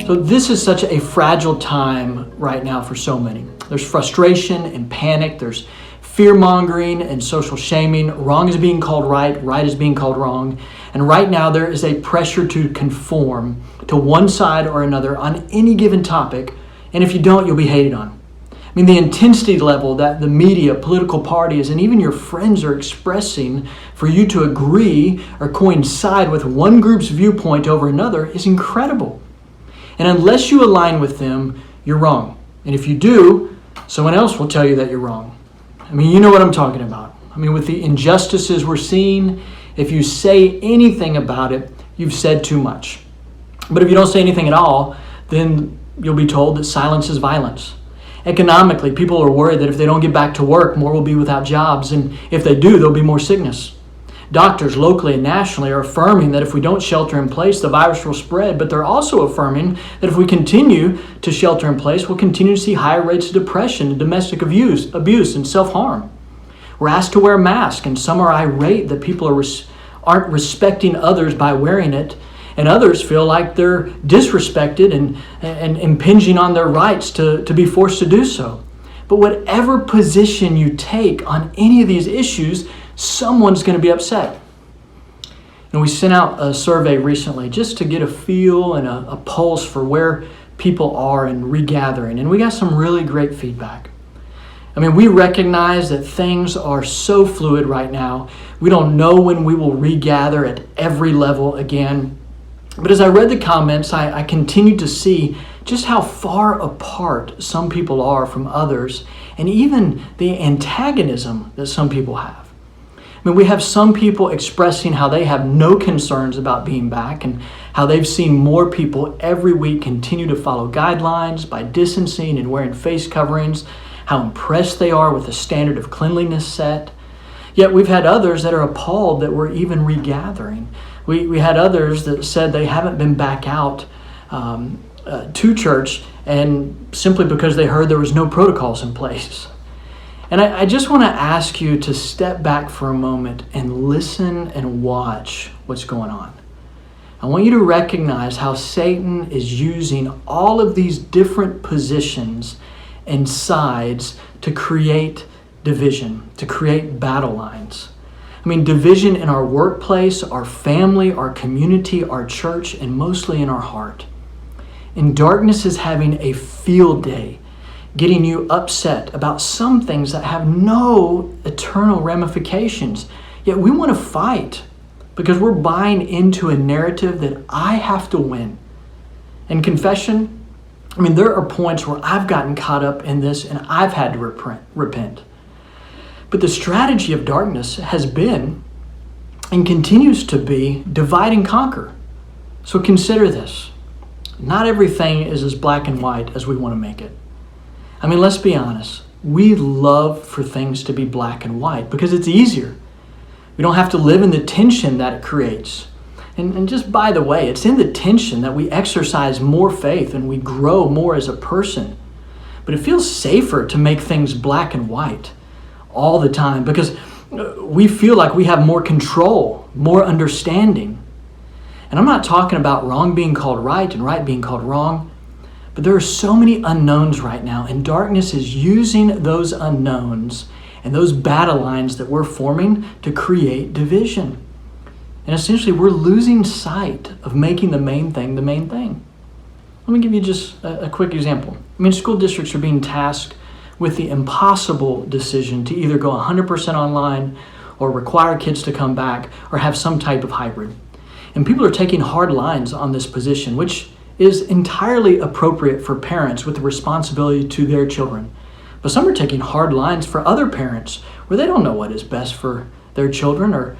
So this is such a fragile time right now for so many. There's frustration and panic. There's fear-mongering and social shaming. Wrong is being called right. Right is being called wrong. And right now there is a pressure to conform to one side or another on any given topic. And if you don't, you'll be hated on. I mean, the intensity level that the media, political parties, and even your friends are expressing for you to agree or coincide with one group's viewpoint over another is incredible. And unless you align with them, you're wrong. And if you do, someone else will tell you that you're wrong. I mean, you know what I'm talking about. I mean, with the injustices we're seeing, if you say anything about it, you've said too much. But if you don't say anything at all, then you'll be told that silence is violence. Economically, people are worried that if they don't get back to work, more will be without jobs. And if they do, there'll be more sickness. Doctors locally and nationally are affirming that if we don't shelter in place, the virus will spread. But they're also affirming that if we continue to shelter in place, we'll continue to see higher rates of depression and domestic abuse and self-harm. We're asked to wear a mask, and some are irate that people aren't respecting others by wearing it. And others feel like they're disrespected and impinging on their rights to be forced to do so. But whatever position you take on any of these issues, someone's going to be upset. And we sent out a survey recently just to get a feel and a pulse for where people are in regathering. And we got some really great feedback. I mean, we recognize that things are so fluid right now. We don't know when we will regather at every level again. But as I read the comments, I continued to see just how far apart some people are from others, and even the antagonism that some people have. I mean, we have some people expressing how they have no concerns about being back and how they've seen more people every week continue to follow guidelines by distancing and wearing face coverings, how impressed they are with the standard of cleanliness set. Yet we've had others that are appalled that we're even regathering. We had others that said they haven't been back out to church, and simply because they heard there was no protocols in place. And I just want to ask you to step back for a moment and listen and watch what's going on. I want you to recognize how Satan is using all of these different positions and sides to create division, to create battle lines. I mean, division in our workplace, our family, our community, our church, and mostly in our heart. And darkness is having a field day, getting you upset about some things that have no eternal ramifications. Yet we want to fight because we're buying into a narrative that I have to win. And confession, I mean, there are points where I've gotten caught up in this and I've had to repent. But the strategy of darkness has been and continues to be divide and conquer. So consider this. Not everything is as black and white as we want to make it. I mean, let's be honest. We love for things to be black and white because it's easier. We don't have to live in the tension that it creates. And just by the way, it's in the tension that we exercise more faith and we grow more as a person. But it feels safer to make things black and white all the time because we feel like we have more control, more understanding. And I'm not talking about wrong being called right and right being called wrong, but there are so many unknowns right now, and darkness is using those unknowns and those battle lines that we're forming to create division. And essentially, we're losing sight of making the main thing the main thing. Let me give you just a quick example. I mean, school districts are being tasked with the impossible decision to either go 100% online or require kids to come back or have some type of hybrid. And people are taking hard lines on this position, which is entirely appropriate for parents with the responsibility to their children. But some are taking hard lines for other parents where they don't know what is best for their children or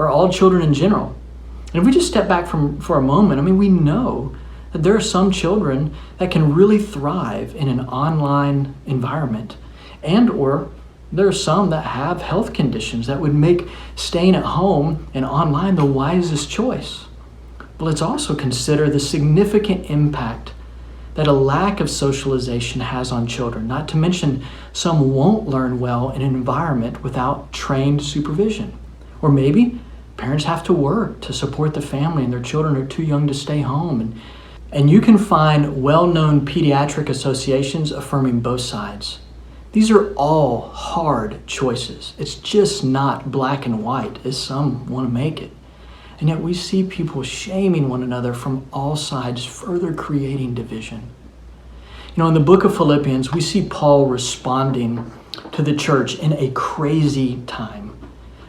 all children in general. And if we just step back for a moment, I mean, we know that there are some children that can really thrive in an online environment, and or there are some that have health conditions that would make staying at home and online the wisest choice. But let's also consider the significant impact that a lack of socialization has on children, not to mention some won't learn well in an environment without trained supervision. Or maybe parents have to work to support the family and their children are too young to stay home. And And you can find well-known pediatric associations affirming both sides. These are all hard choices. It's just not black and white as some want to make it. And yet we see people shaming one another from all sides, further creating division. You know, in the book of Philippians, we see Paul responding to the church in a crazy time.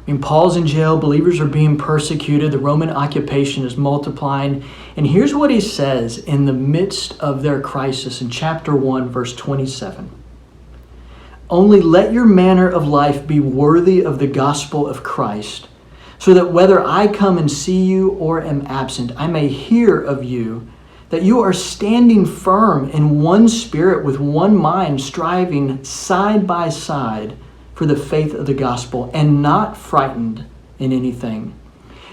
I mean, Paul's in jail, believers are being persecuted, the Roman occupation is multiplying. And here's what he says in the midst of their crisis in chapter 1, verse 27. Only let your manner of life be worthy of the gospel of Christ, so that whether I come and see you or am absent, I may hear of you that you are standing firm in one spirit with one mind, striving side by side for the faith of the gospel, and not frightened in anything.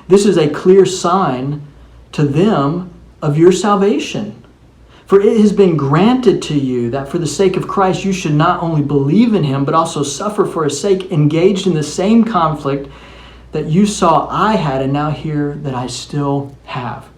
This is a clear sign to them of your salvation. For it has been granted to you that for the sake of Christ you should not only believe in him, but also suffer for his sake, engaged in the same conflict that you saw I had and now hear that I still have.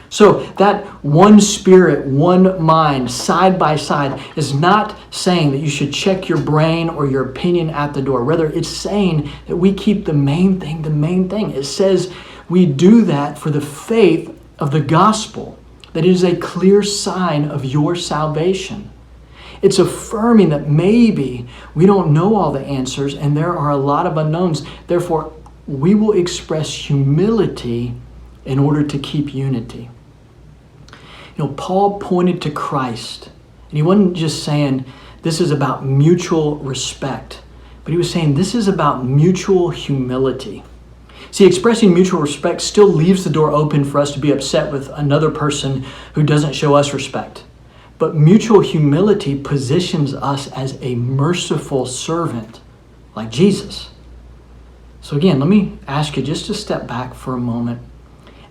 So that one spirit, one mind, side by side, is not saying that you should check your brain or your opinion at the door. Rather, it's saying that we keep the main thing the main thing. It says we do that for the faith of the gospel, that it is a clear sign of your salvation. It's affirming that maybe we don't know all the answers and there are a lot of unknowns. Therefore, we will express humility in order to keep unity. You know, Paul pointed to Christ, and he wasn't just saying this is about mutual respect, but he was saying this is about mutual humility. See, expressing mutual respect still leaves the door open for us to be upset with another person who doesn't show us respect. But mutual humility positions us as a merciful servant like Jesus. So again, let me ask you just to step back for a moment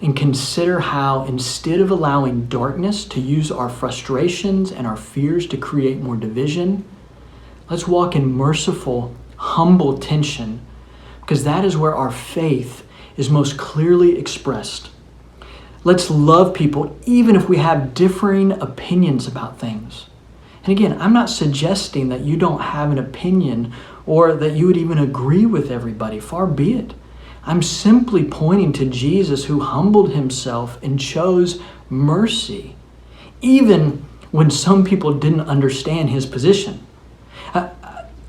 and consider how, instead of allowing darkness to use our frustrations and our fears to create more division, let's walk in merciful, humble tension, because that is where our faith is most clearly expressed. Let's love people even if we have differing opinions about things. And again, I'm not suggesting that you don't have an opinion or that you would even agree with everybody. Far be it. I'm simply pointing to Jesus, who humbled himself and chose mercy, even when some people didn't understand his position.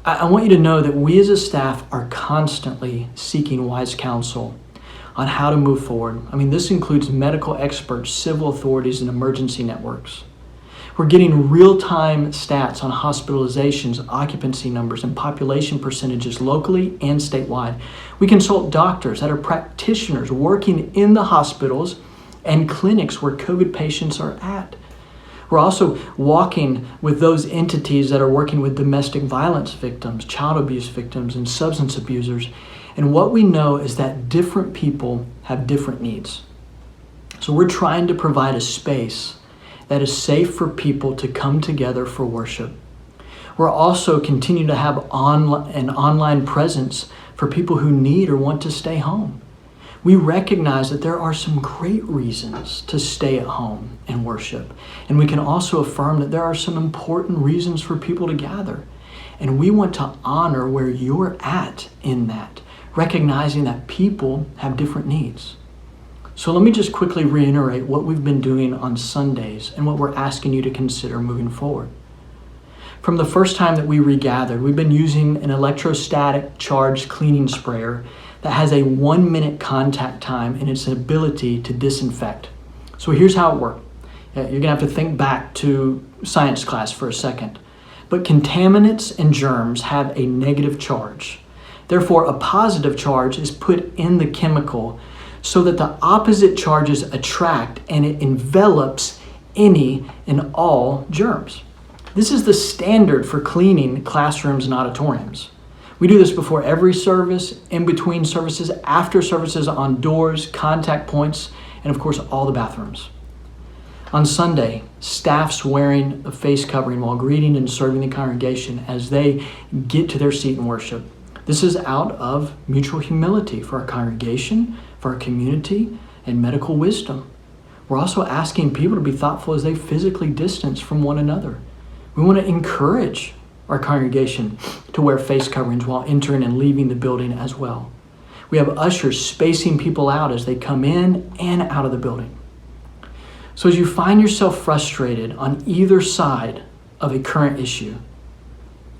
I want you to know that we as a staff are constantly seeking wise counsel on how to move forward. I mean, this includes medical experts, civil authorities, and emergency networks. We're getting real-time stats on hospitalizations, occupancy numbers, and population percentages locally and statewide. We consult doctors that are practitioners working in the hospitals and clinics where COVID patients are at. We're also walking with those entities that are working with domestic violence victims, child abuse victims, and substance abusers. And what we know is that different people have different needs. So we're trying to provide a space that is safe for people to come together for worship. We're also continuing to have an online presence for people who need or want to stay home. We recognize that there are some great reasons to stay at home and worship. And we can also affirm that there are some important reasons for people to gather. And we want to honor where you're at in that, recognizing that people have different needs. So let me just quickly reiterate what we've been doing on Sundays and what we're asking you to consider moving forward. From the first time that we regathered, we've been using an electrostatic charged cleaning sprayer that has a 1-minute contact time and its ability to disinfect. So here's how it worked. You're going to have to think back to science class for a second. But contaminants and germs have a negative charge. Therefore, a positive charge is put in the chemical so that the opposite charges attract and it envelops any and all germs. This is the standard for cleaning classrooms and auditoriums. We do this before every service, in between services, after services, on doors, contact points, and of course all the bathrooms. On Sunday, staff's wearing a face covering while greeting and serving the congregation as they get to their seat in worship. This is out of mutual humility for our congregation, for our community, and medical wisdom. We're also asking people to be thoughtful as they physically distance from one another. We want to encourage our congregation to wear face coverings while entering and leaving the building as well. We have ushers spacing people out as they come in and out of the building. So as you find yourself frustrated on either side of a current issue,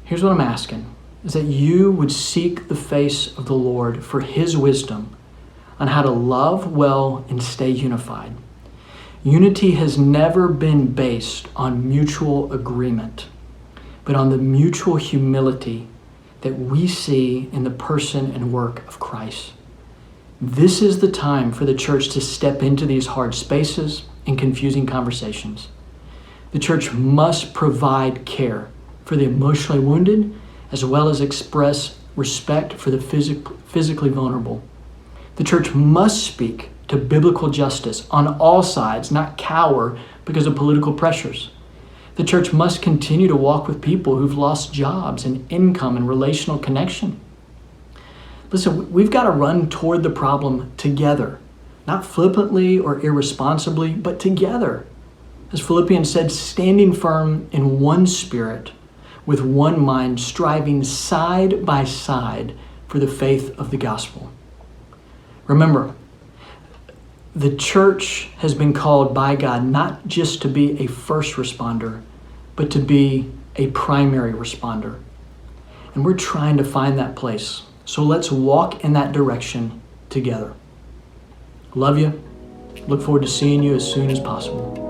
here's what I'm asking, is that you would seek the face of the Lord for His wisdom on how to love well and stay unified. Unity has never been based on mutual agreement, but on the mutual humility that we see in the person and work of Christ. This is the time for the church to step into these hard spaces and confusing conversations. The church must provide care for the emotionally wounded, as well as express respect for the physically vulnerable. The church must speak to biblical justice on all sides, not cower because of political pressures. The church must continue to walk with people who've lost jobs and income and relational connection. Listen, we've got to run toward the problem together, not flippantly or irresponsibly, but together. As Philippians said, standing firm in one spirit, with one mind, striving side by side for the faith of the gospel. Remember, the church has been called by God not just to be a first responder, but to be a primary responder. And we're trying to find that place. So let's walk in that direction together. Love you. Look forward to seeing you as soon as possible.